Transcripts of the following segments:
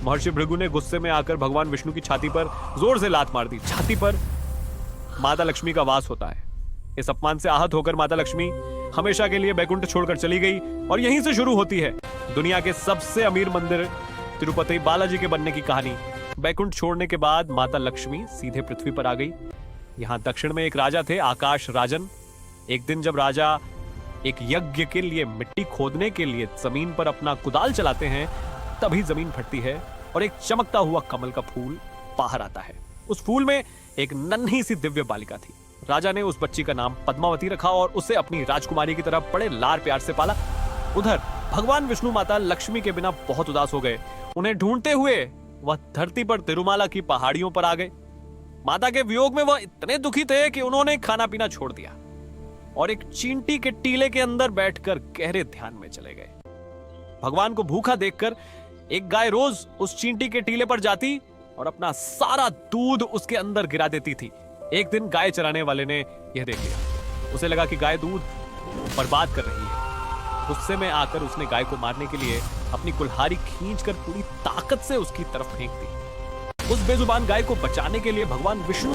महर्षि भृगु ने गुस्से में आकर भगवान विष्णु की छाती पर जोर से लात मार दी। छाती पर माता लक्ष्मी का वास होता है। इस अपमान से आहत होकर माता लक्ष्मी हमेशा के लिए बैकुंठ छोड़कर चली गई और यहीं से शुरू होती है दुनिया के सबसे अमीर मंदिर तिरुपति बालाजी के बनने की कहानी। बैकुंठ छोड़ने के बाद माता लक्ष्मी सीधे पृथ्वी पर आ गई। यहाँ दक्षिण में एक राजा थे, आकाश राजन। एक दिन जब राजा एक यज्ञ के लिए मिट्टी खोदने के लिए जमीन पर अपना कुदाल चलाते हैं, तभी जमीन फटती है और एक चमकता हुआ कमल का फूल बाहर आता है। उस फूल में एक नन्ही सी दिव्य बालिका थी। राजा ने उस बच्ची का नाम पद्मावती रखा और उसे अपनी राजकुमारी की तरह बड़े लाड़ प्यार से पाला। उधर भगवान विष्णु माता लक्ष्मी के बिना बहुत उदास हो गए। उन्हें ढूंढते हुए वह धरती पर तिरुमाला की पहाड़ियों पर आ गए। माता के वियोग में वह इतने दुखी थे कि उन्होंने खाना पीना छोड़ दिया और एक चींटी के टीले के अंदर बैठकर गहरे ध्यान में चले गए। भगवान को भूखा देखकर एक गाय रोज उस चींटी के टीले पर जाती और अपना सारा दूध उसके अंदर गिरा देती थी। एक दिन गाय चराने वाले ने यह देख लिया। उसे लगा कि गाय दूध बर्बाद कर रही है। गुस्से में आकर उसने गाय को मारने के लिए अपनी कुल्हाड़ी खींचकर पूरी ताकत से उसकी तरफ फेंक दी। उस बेजुबान गाय को बचाने के लिए भगवान विष्णु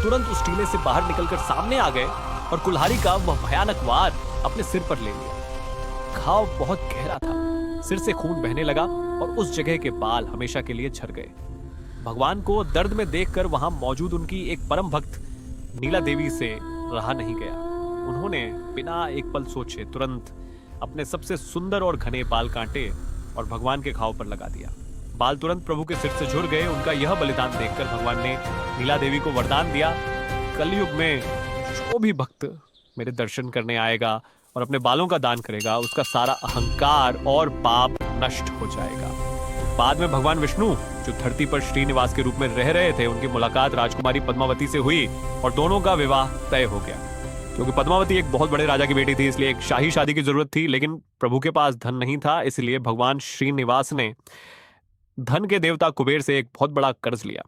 तुरंत उस टीले से बाहर निकलकर सामने आ गए और कुल्हाड़ी का वह भयानक वार अपने सिर पर ले लिया। घाव बहुत गहरा था, सिर से खून बहने लगा और उस जगह के बाल हमेशा के लिए झड़ गए। भगवान को दर्द में देखकर वहां मौजूद उनकी एक परम भक्त नीला देवी से रहा नहीं गया। उन्होंने बिना एक पल सोचे तुरंत अपने सबसे सुंदर और घने बाल काटे और भगवान के घाव पर लगा दिया। बाल तुरंत प्रभु के सिर से झुर गए। उनका यह बलिदान देखकर भगवान ने नीला देवी को वरदान दिया, कलयुग में जो भी भक्त मेरे दर्शन करने आएगा और अपने बालों का दान करेगा, उसका सारा अहंकार और पाप नष्ट हो जाएगा। बाद में भगवान विष्णु जो धरती पर श्रीनिवास के रूप में रह रहे थे, उनकी मुलाकात राजकुमारी पद्मावती से हुई और दोनों का विवाह तय हो गया। क्योंकि पद्मावती एक बहुत बड़े राजा की बेटी थी, इसलिए एक शाही शादी की जरूरत थी, लेकिन प्रभु के पास धन नहीं था। इसलिए भगवान श्रीनिवास ने धन के देवता कुबेर से एक बहुत बड़ा कर्ज लिया।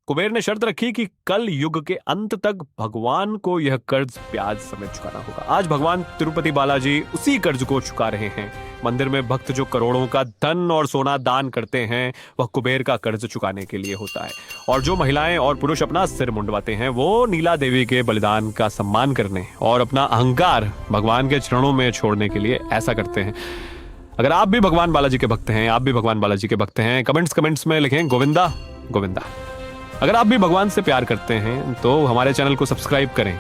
कुबेर ने शर्त रखी कि कल युग के अंत तक भगवान को यह कर्ज ब्याज समेत चुकाना होगा। आज भगवान तिरुपति बालाजी उसी कर्ज को चुका रहे हैं। मंदिर में भक्त जो करोड़ों का धन और सोना दान करते हैं, वह कुबेर का कर्ज चुकाने के लिए होता है। और जो महिलाएं और पुरुष अपना सिर मुंडवाते हैं, वो नीला देवी के बलिदान का सम्मान करने और अपना अहंकार भगवान के चरणों में छोड़ने के लिए ऐसा करते हैं। अगर आप भी भगवान बालाजी के भक्त हैं, आप भी भगवान बालाजी के भक्त हैं, कमेंट्स में लिखें गोविंदा गोविंदा। अगर आप भी भगवान से प्यार करते हैं तो हमारे चैनल को सब्सक्राइब करें।